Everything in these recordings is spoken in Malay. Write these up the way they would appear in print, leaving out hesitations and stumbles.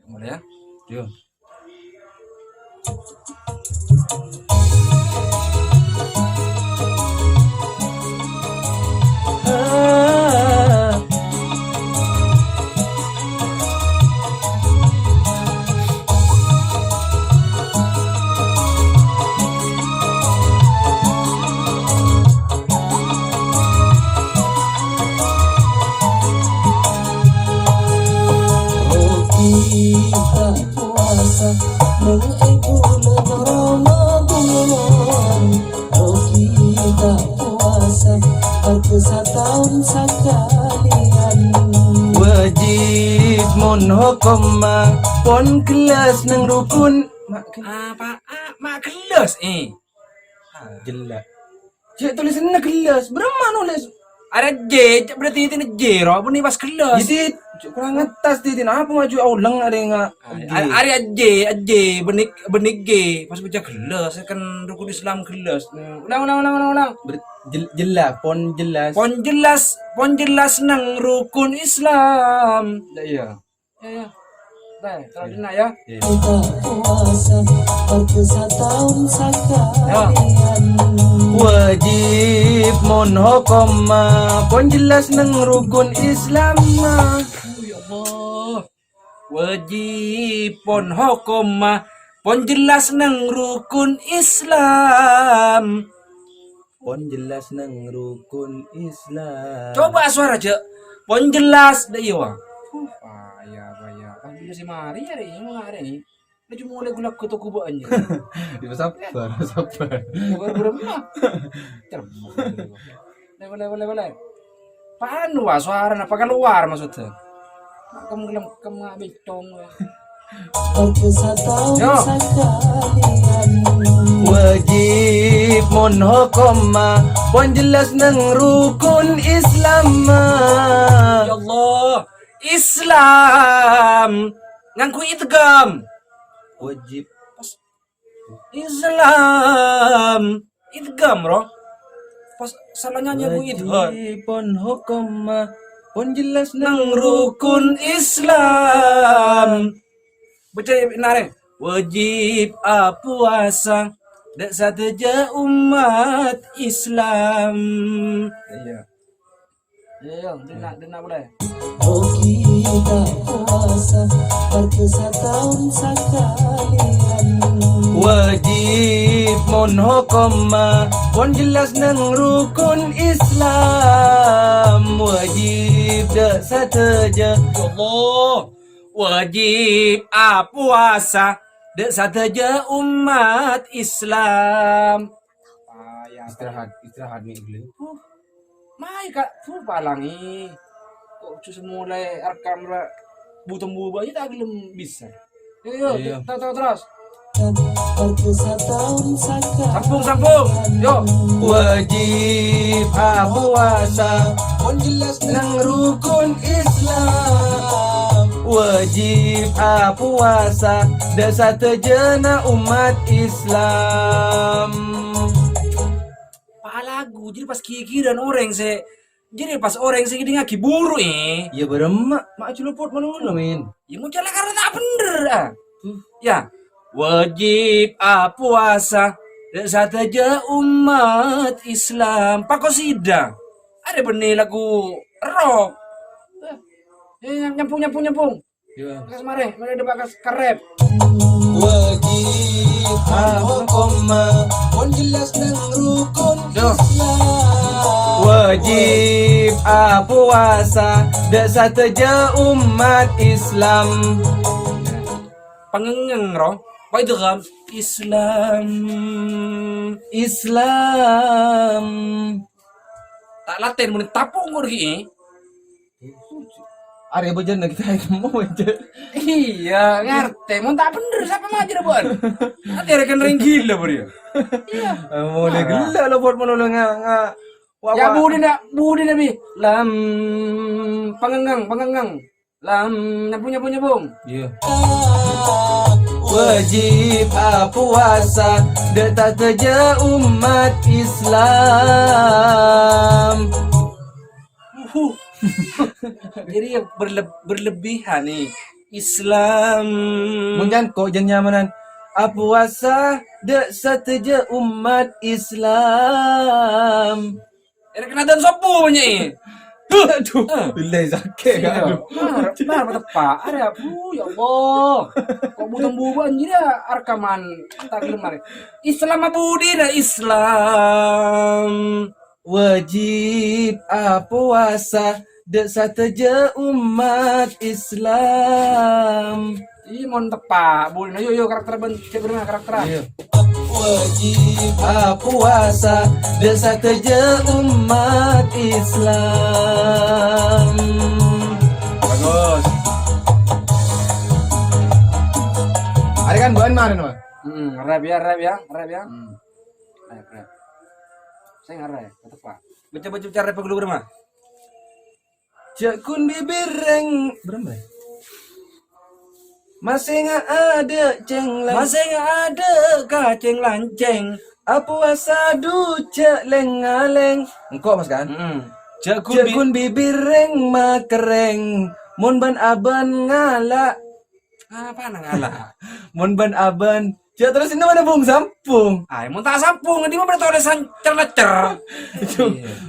Mulai ya. Yuk. Kita puasa mengibu Ramadan. Kita puasa berkesatuan sekalian. Wajib mon hukum pon kelas nang rukun Apa? Mak kelas jelas. Cik tulisannya kelas. Berapa nulis? Ada J, berarti itu J, roh. Apa nih pas kelas? Jadi kurang atas titin apa maju aulang ada enggak? Ada J, benik G. Pas baca kelas, kan rukun Islam kelas. Ulang. Jelas, pon jelas. Pon jelas nang rukun Islam. Iya. Ya. Baik, kalau dina ya. Kita puasa berkesatuan sekalian. Wajib mon hukum pon jelas nang rukun Islam. Ya Allah. Wajib pon hukum pon jelas nang rukun Islam. Pon jelas nang rukun Islam. Coba suara aja. Pon jelas dah iya wah. Payah. Kan dia si mari hari ini mau hari ini. Dia cuma mulai gulak kutu kubu aja. Itu sabar. Berapa? Boleh. Paano wah suara apa keluar maksudnya? Kamu ngambil cong. Berkesatuan Yo. sekalian. Wajib mon hukum pon jelas nang rukun Islam. Ya Allah, Islam ngangku idgham. Wajib Islam idgham roh. Pas salahnya nyabu idgham. wajib pon hukum pon jelas Nang nang rukun Islam. Baca nare. Wajib puasa dak sateja umat Islam. Iya. Iya, dina boleh. Kita puasa berkesatuan sekalian. wajib mon hukum pon jelas nang rukun Islam. Wajib dak sateja Ya Allah, wajib puasa dak sateja umat Islam. istirahat nih dulu. Mai kak, palangi. Kok cuma mulai rekam butuh aja tak belum bisa. Yo, Iya. tahu terus. Berkesatuan sekalian. Sambung. Yo. Wajib puasa Pon jelas nang rukun Islam. Wajib puasa dak satejana umat Islam. Lagu jadi pas kiki dan orang saya jadi pas orang saya jadi ngaki buru Ya beremak mak culuput mana min. ya mau jalan karena tak bener ya wajib puasa dan saja umat Islam pak kosida ada benih lagu rock nyampung Ya. kas mare ada bakas karep wajib Hukum pon jelas nang rukun Yo. Islam. wajib puasa dak sateja umat Islam. pangengeng roh pak itu kan Islam tak laten mun tapung ngurgi Arya bajan kita itu mau aja. iya ngerti mau tak bener siapa maju dah buat nanti ada kan ring gila bro ya iya Mau le gila lo buat menolong nga. ya budi nabi lam pangenggang lam nyambung Iya. Wajib puasa dak sateja umat Islam. jadi ya berlebihan nih Islam. Munjan kok jen nyamanan. Puasa dek sateja umat Islam. Ada kena dan sopo punya. Aduh, bilai zakeh Iya. aduh. Nah, tepat. Ada ya Allah. Kok bukan buban jadi arkaman taklim mari. Islam abudi dah Islam. Wajib puasa dek sateja umat Islam. Ih, mon tepat. Boleh yo karakter ben cek berenang karakter. Iya. Wajib Puasa dek sateja umat Islam. Bagus. Ada kan buan mana mah? Rap ya. Rap. Saya ngarep, tepat. Baca cara rap dulu berapa? Cek kun bibir reng berapa? Masih nggak ada cenglang. Masih nggak ada kaceng lanceng. Puasa du cek lengaleng. Engkau mas kan? Cek Cek kun bibir reng makereng. Mun ban aban ngala. apa nangala? Mun ban aban. Cek terus ini mana bung sampung. Ay, mau tak sampung, di mana tulisan cerlecer.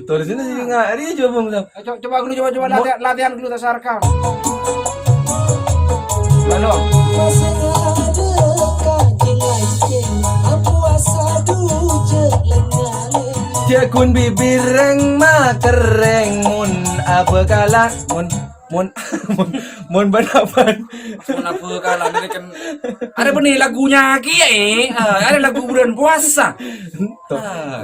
Terus ini sih nggak ada coba bung sampung. Coba dulu, latihan dulu tas rekam. Halo. Masih ada kacing lancing puasa duje lengaleng. Cek kun bibir reng makereng. Mun apa kalah. Mun ban aban. Kenapa kalah dari kan? Ada benih lagunya lagi ya? Ada lagu bulan puasa.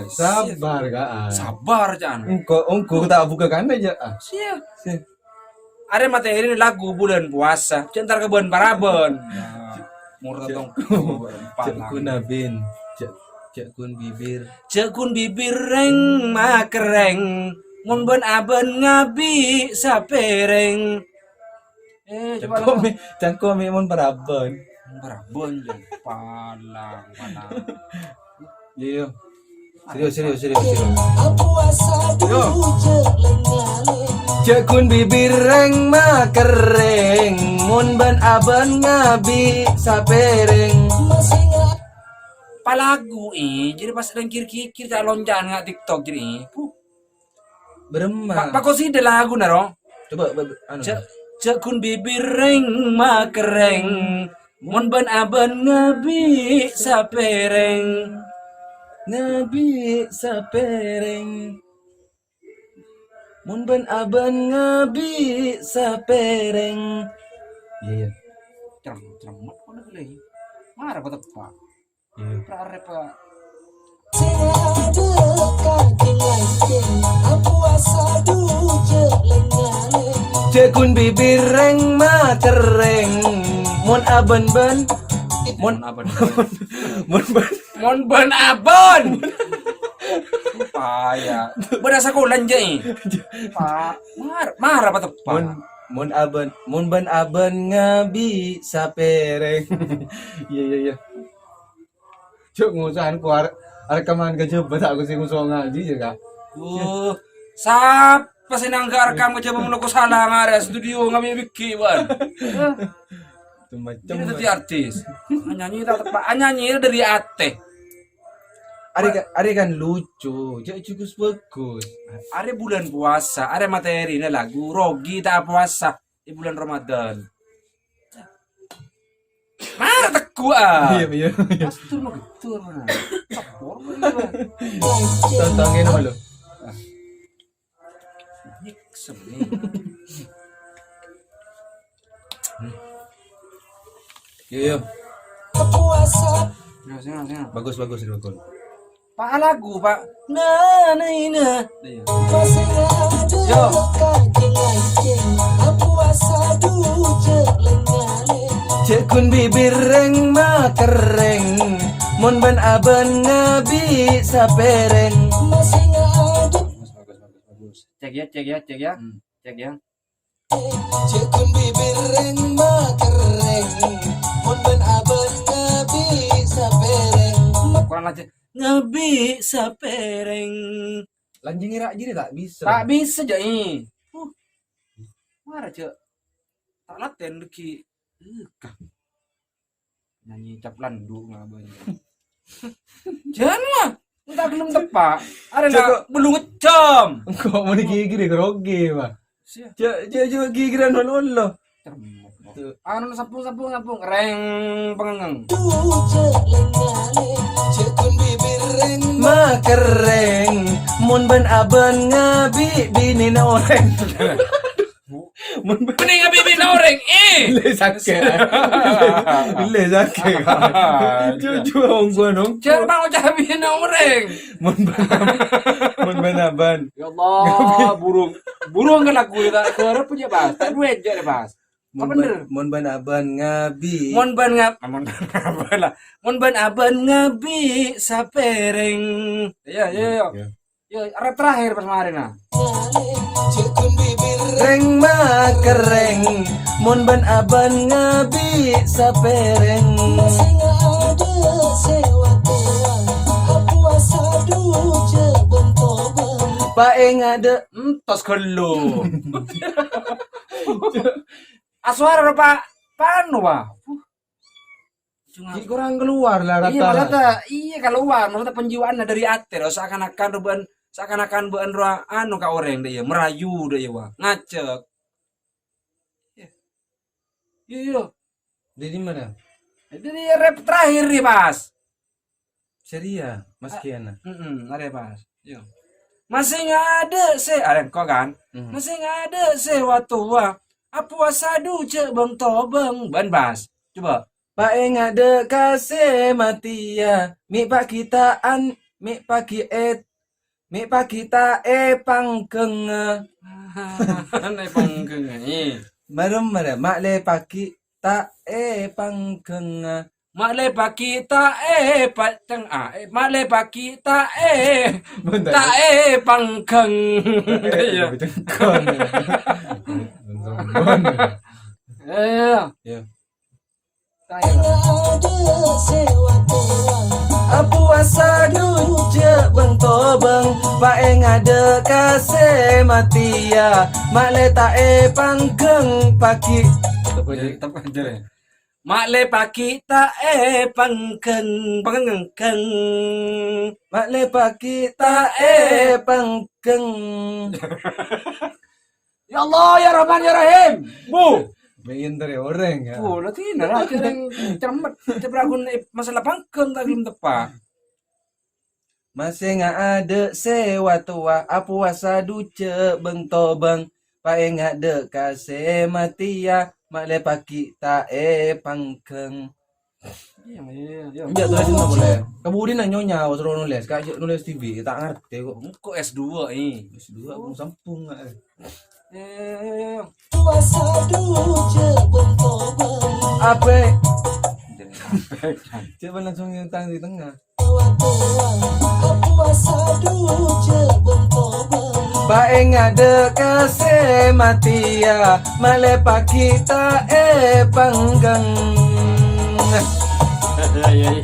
Sabar kak. Sabar jangan. Engkau tak buka kan aja. Siap. Ada materi ini lagu bulan puasa. Centar ke bulan paraben. Murah dong. Cek kun abin. Cek kun bibir. Cek kun bibir reng makereng. Mun ben aben ngabi sapereng. Coba lah. Cangkomi mun paraban. Paraben jeng palang mana. Iya. Serius. Puasa duje lengaleng. Cek kun bibir reng makereng. Mun ban aban ngabi sapereng. Masih nggak Palagu jadi pas ada kir-kir tak loncat nggak TikTok jadi. Beremah. Pak kau sih ada lagu naro. Coba anu. Cek kun bibir reng makereng. Mun ben aben ngabi sapereng. Ngabi sapereng. Mun ban aban ngabi sapereng. Iya. Cermat kau nak lagi. Marah kau tepat. Iya. Pak. ada kacing lancing puasa duje lengaleng. Cek kun bibir reng makereng. Mun aban ban. Mun aben. mun ban. Mon ben aben. Paya. Berasa kau lanjai. Pak. Marah apa tepat. Mun ban aban ngabi sapereng. Iya. Cuk ngusahan ku rekaman ke coba tak aku sing nguso ngaji juga. Siapa sih nang rekam coba melukis salah ngare studio ngami biki wan. Macam Ini tadi artis. Nyanyi tak tepat. Nyanyi dari ate. Are kan lucu, jadi cukup bagus. Ada bulan puasa, ada materi ini lagu Rogi tak puasa di bulan Ramadan. Marah teku Iya. Pastur lo gitu mana? Kapor mana? Tantangin apa lo? Niksem Iya. Puasa Sini. Bagus. Pak lagu Pak. Nah. masih ada kacing lancing puasa duje lengaleng. Cek kun bibir reng makereng. Mun ban aban ngabi sapereng. Masih ada Bagus. Cek ya. Cek ya. cekun bibir reng makereng. Mun ben aben ngabi sapereng. Kurang aja. Ngabi sapereng. Lanjing ngira jadi tak bisa. Tak bisa jadi. Marah cek. Tak latihan deki. Nyanyi cap landu ngabang. Jangan mah. Enggak belum tepat. Ada Cek, nak belum ngecam. Kok mau gigi grogi, Pak? Sia. Coba gigi dan lo. Anu sampung reng pengengang. Cekun bibir reng Makereng mun ben aben ngabi bini na orang. Mun ben Bening ngabi noreng. le sakit. Le sakit. Cucu wong gua dong. Jangan bang ucapi noreng. Mun ben aben. Ya Allah, burung kan lagu itu. Suara punya bahas. Tak duit je ada bahas. Apa bener? Mun ben aben ngabi. Mon ban lah. Mon ban aban ngabi sapereng. Ya. Ya, rap terakhir pas kemarin nah. Cekun bibir Reng makereng mun ben aben ngabi sapereng. masih ada sewa tua. Aku asadu jebeng tobeng. Paeng ada Entos kelo. Asuara Pak. Panu Pak. Jadi kurang keluar lah Iya, maksudnya, iya keluar, maksudnya penjiwaannya dari hati, seakan-akan beun roa anu ka orang deh ya, merayu deh ya, wah, ngacek. Iya. Jadi mana? Jadi rap terakhir nih, Pas. Seria, Mas Kiana. Ada Pas. Iya. Masih nggak ada ada kok kan? Masih nggak ada waktu wah. Apa sadu cek bang tobeng ban Bas. Coba. Paeng ada kase matia, mi pak kita mi pak kita pangkeng. Aneh panggeng ini. Marem mak le paki ta pangkeng. Mak le paki ta pateng mak le paki ta ta pangkeng. Iya. Ya. Ada sewa tua. Apu asadu jebeng tobeng, paeng ada kase matia, mak le ta pangkeng paki. Tepat aja ya. Mak le paki ta pangkeng pangkeng. Mak le paki ta pangkeng. Ya Allah ya Rahman ya Rahim. Bu. Main dari orang ya. Bu, nanti nara cereng cermet ceberagun masalah pangkeng tak belum tepat. Masih nggak ada sewa tua, apu asadu cebeng tobeng, paeng ada kase matia, mak le paki ta pangkeng. Iya. Enggak tulis nggak boleh. Kemudian nyonya suruh nulis, kak nulis TV, tak ngerti kok. Kok S2 ini? S2 aku sampung nggak. Aku asadu jebeng tobeng. Apa? Coba langsung nyentang di tengah. Sewa tua. Aku asadu jebeng tobeng. Paeng ada kase matia, male pakita panggang. Ya.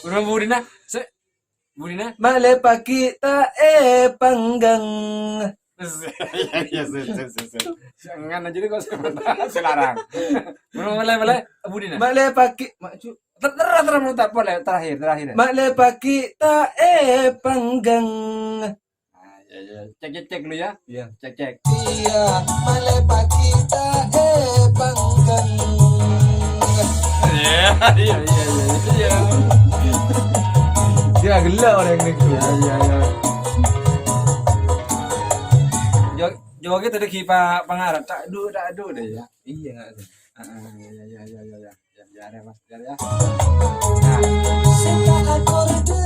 Udah Budina. Budina. Male pakita panggang. Iya. Jangan aja deh kau selarang. Mulai Budina. Male paki maju. Terus tak boleh terakhir. Male pakita panggang. Ya. Cek dulu ya. Iya. Cek. Iya, malepa kita panggang. Iya. Dia gelak orang yang gitu. Iya. Joget tadi kipa pengarap tak adu deh ya. Iya nggak ada. Ya. Biar ya Mas, biar ya. Senta akorde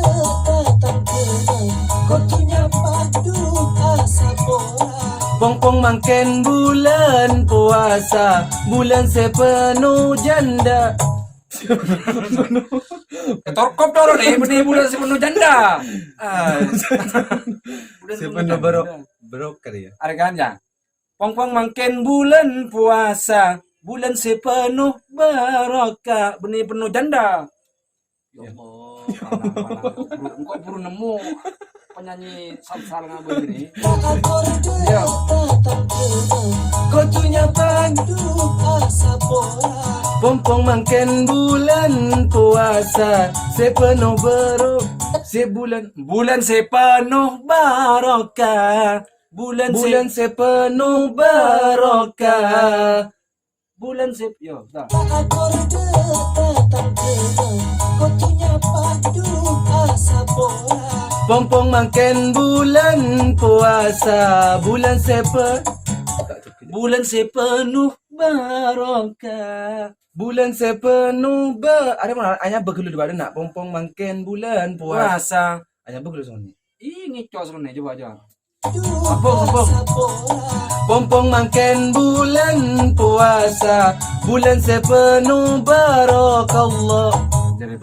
datang kenang, kotunya padu asa bola. Pong makin bulan puasa, bulan sepenuh janda. Torkop dulu nih, benih bulan sepenuh janda. Sepenuh broker ya. Ada kan ya? Pong makin bulan puasa, bulan sepenuh barokah, benih penuh janda. Ya Allah, kok buru nemu. penyanyi sal ngabul ini. Akorde datang kembang, Kotunya padu asa pora. pompong mangken bulan puasa sepenuh sebulan Bulan sepenuh barokah. Bulan sepenuh barokah. yo, dah. Akorde datang kembang, kotunya padu asa pora. Pompong mangken bulan puasa Bulan sepenuh barokah. bulan sepenuh ada mana hanya begelu di badan nak pompong mangken bulan puasa Puasa. hanya begelu sini. Ini cos nih coba aja. Sambung. Pompong mangken bulan puasa bulan sepenuh barokallah. Jadi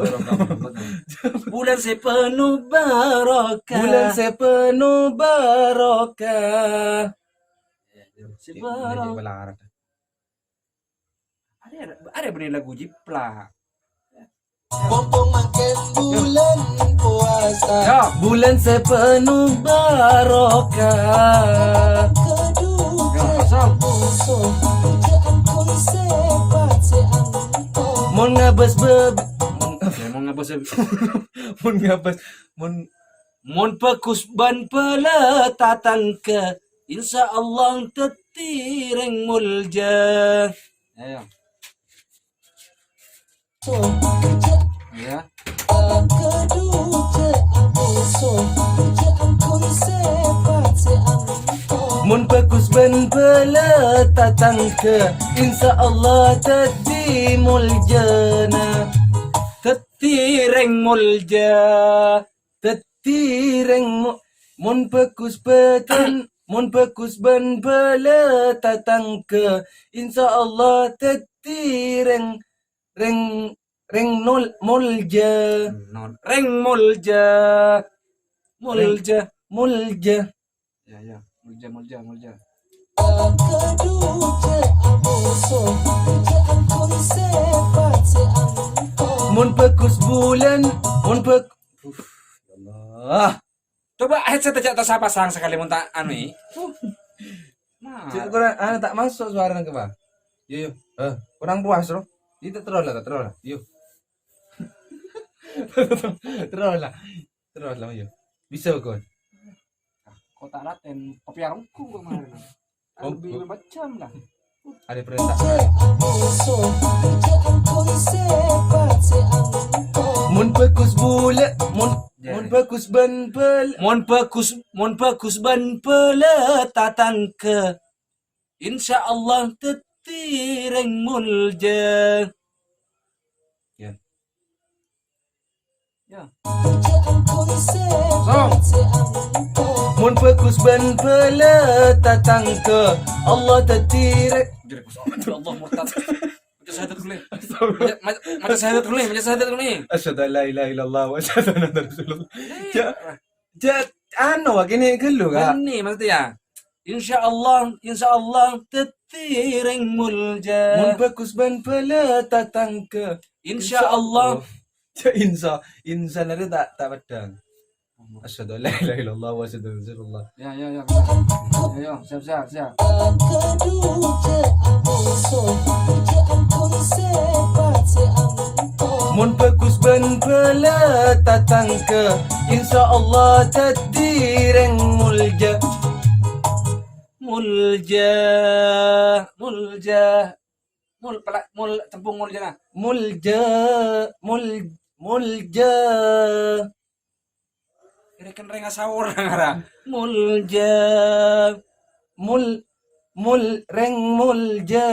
bulan sepenuh barokah. Bulan sepenuh barokah. Sebarokah. Ada benih lagu Jipla. Pompong makin bulan puasa. Ya. Bulan sepenuh barokah. Ya, pasang. Mon ngabes Mau ngapa sih? mon ngabes Mon pekus ban peletatang ke insya Allah tetireng mulja. Ayo. Ya. mon pekus ban peletatang ke insya Allah tadimul jannah. Tetireng mulja. Tetireng mon pekus ban peletatang ke insya Allah tetireng reng nol mulja. Reng mulja. Mulja. Ya. Mulja. Mon pekus bulan Allah. Coba headset aja tak pasang sekali mun tak anu i. Cik kurang tak masuk suara ke bang. Yo. Kurang puas bro. Itu terus lah. Yo. Terus lah yo. Bisa kau. Kau tak laten kopi arungku kemarin. Lebih macam lah. Ada perintah. Mun pekus bulan mon pekus ban Mon pekus ban peletatang ke insya Allah tetireng mulja. Ya. Mun pekus ban peletatang ke Allah tetireng. Allah murtad. Macam syahadat dulu nih. Asyhadu an la ilaha illallah wa asyhadu anna rasulullah. Anu gini gelu ka. Ini maksudnya. Insya Allah tetireng mulja. Mun pekus ban peletatang ke Insya Allah. Insya nari tak pedang. Asyhadu an la ilaha illallah wa asyhadu anna rasulullah. Ya. Siap. Mun pekus ban peletatang ke insya Allah tetireng mulja. Mul tepung mulja nah. Mulja. Kira-kira renga sahur ngara. Mulja. Mulja.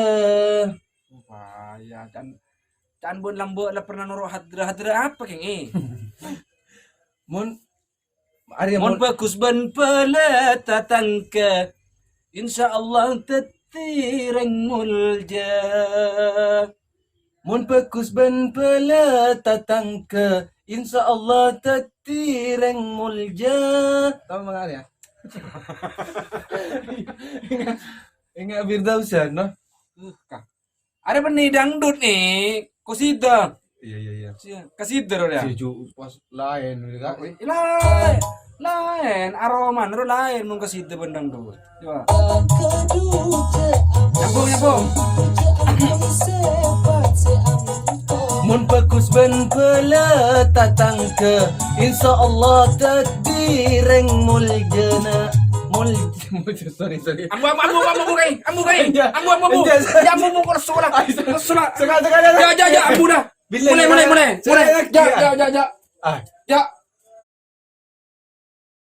Wah, ya can bun lambo lah pernah noro hadra apa keng Mun bagus ban peletatang ke insya Allah tetireng mulja. Mun pekus ban peletatang ke insya Allah tetireng mulja. Tahu mengal ya? Ingat Firdausan no? Ada benih dangdut nih, kosida. Iya. Kasida ya. Sejuk pas lain gitu kan. Ilai. Lain, aroma nero lain mun kasih bendang tuh. Coba. Nyambung. Mun bagus ben pela tatang ke insya Allah takdireng muljana sorry Ambu kai. Iya. Ambu. Iya. Ya ambu kau sekolah. Sekolah. Sekali Ya, ambu dah. Bila Mulai. Saya- Ja. ah Ja.